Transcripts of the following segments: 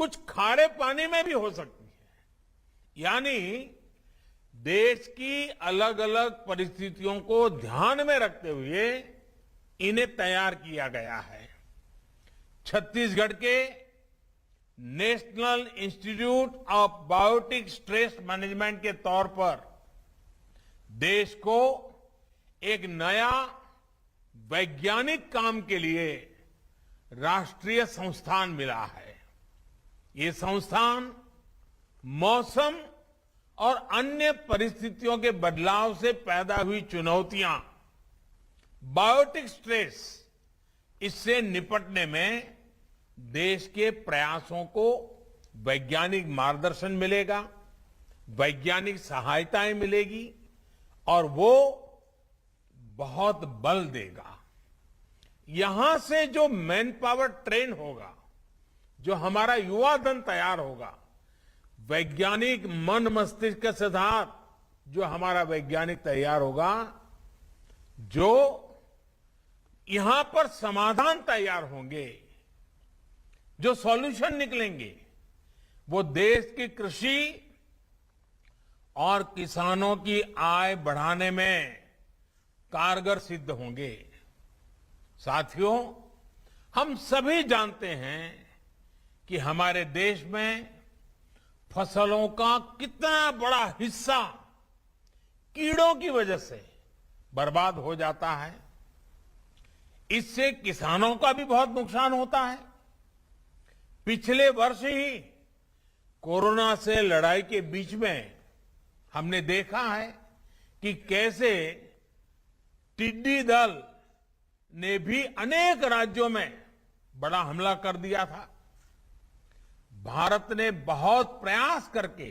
कुछ खारे पानी में भी हो सकती है। यानी देश की अलग अलग परिस्थितियों को ध्यान में रखते हुए इन्हें तैयार किया गया है। छत्तीसगढ़ के national institute of biotic stress management के तौर पर देश को एक नया वैज्ञानिक काम के लिए राष्ट्रीय संस्थान मिला है। ये संस्थान मौसम और अन्य परिस्थितियों के बदलाव से पैदा हुई चुनौतियां, बायोटिक स्ट्रेस, इससे निपटने में देश के प्रयासों को वैज्ञानिक मार्गदर्शन मिलेगा, वैज्ञानिक सहायताएं मिलेगी और वो बहुत बल देगा। यहां से जो मैन पावर ट्रेन होगा, जो हमारा युवा धन तैयार होगा, वैज्ञानिक मन मस्तिष्क के साथ जो हमारा वैज्ञानिक तैयार होगा, जो यहां पर समाधान तैयार होंगे, जो सॉल्यूशन निकलेंगे, वो देश की कृषि और किसानों की आय बढ़ाने में कारगर सिद्ध होंगे। साथियों, हम सभी जानते हैं कि हमारे देश में फसलों का कितना बड़ा हिस्सा कीड़ों की वजह से बर्बाद हो जाता है। इससे किसानों का भी बहुत नुकसान होता है। पिछले वर्ष ही कोरोना से लड़ाई के बीच में हमने देखा है कि कैसे टिड्डी दल ने भी अनेक राज्यों में बड़ा हमला कर दिया था। भारत ने बहुत प्रयास करके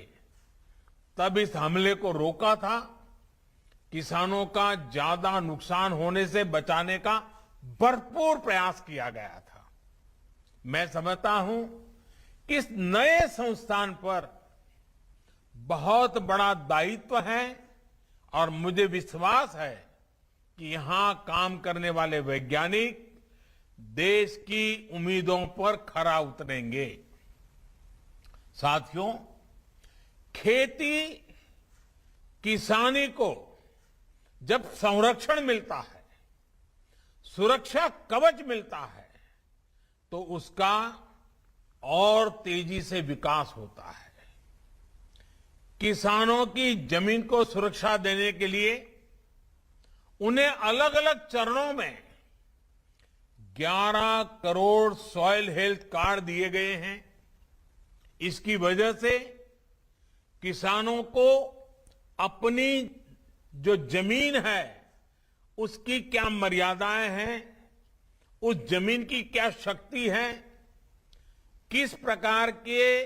तब इस हमले को रोका था। किसानों का ज्यादा नुकसान होने से बचाने का भरपूर प्रयास किया गया था। मैं समझता हूं कि इस नए संस्थान पर बहुत बड़ा दायित्व है और मुझे विश्वास है कि यहां काम करने वाले वैज्ञानिक देश की उम्मीदों पर खरा उतरेंगे। साथियों, खेती किसानी को जब संरक्षण मिलता है, सुरक्षा कवच मिलता है, तो उसका और तेजी से विकास होता है। किसानों की जमीन को सुरक्षा देने के लिए उन्हें अलग अलग चरणों में 11 करोड़ सॉइल हेल्थ कार्ड दिए गए हैं। इसकी वजह से किसानों को अपनी जो जमीन है उसकी क्या मर्यादाएं हैं, उस जमीन की क्या शक्ति है, किस प्रकार के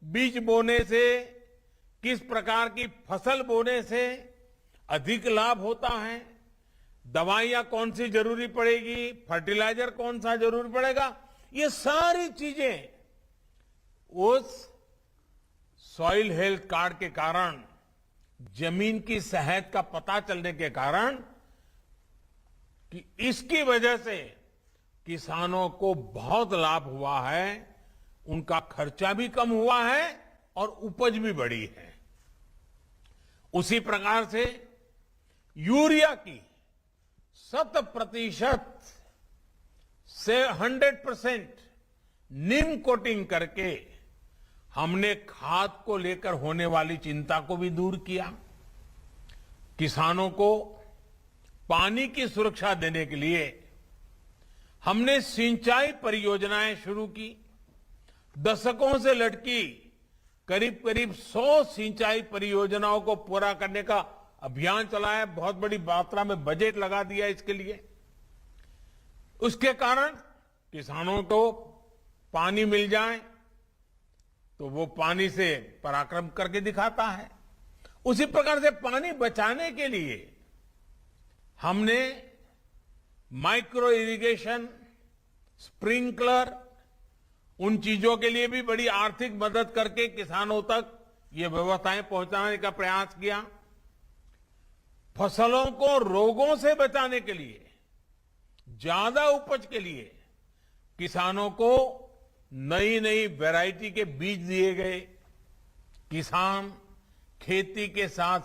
बीज बोने से, किस प्रकार की फसल बोने से अधिक लाभ होता है, दवाइयां कौन सी जरूरी पड़ेगी, फर्टिलाइजर कौन सा जरूरी पड़ेगा, ये सारी चीजें उस सॉइल हेल्थ कार्ड के कारण, जमीन की सेहत का पता चलने के कारण, कि इसकी वजह से किसानों को बहुत लाभ हुआ है, उनका खर्चा भी कम हुआ है और उपज भी बढ़ी है। उसी प्रकार से यूरिया की 100% से 100% नीम कोटिंग करके हमने खाद को लेकर होने वाली चिंता को भी दूर किया। किसानों को पानी की सुरक्षा देने के लिए हमने सिंचाई परियोजनाएं शुरू की। दशकों से लटकी करीब करीब 100 सिंचाई परियोजनाओं को पूरा करने का अभियान चलाया। बहुत बड़ी मात्रा में बजट लगा दिया इसके लिए। उसके कारण किसानों को पानी मिल जाए तो वो पानी से पराक्रम करके दिखाता है। उसी प्रकार से पानी बचाने के लिए हमने माइक्रो इरिगेशन, स्प्रिंकलर, उन चीजों के लिए भी बड़ी आर्थिक मदद करके किसानों तक ये व्यवस्थाएं पहुंचाने का प्रयास किया। फसलों को रोगों से बचाने के लिए, ज्यादा उपज के लिए किसानों को नई नई वैरायटी के बीज दिए गए, किसान खेती के साथ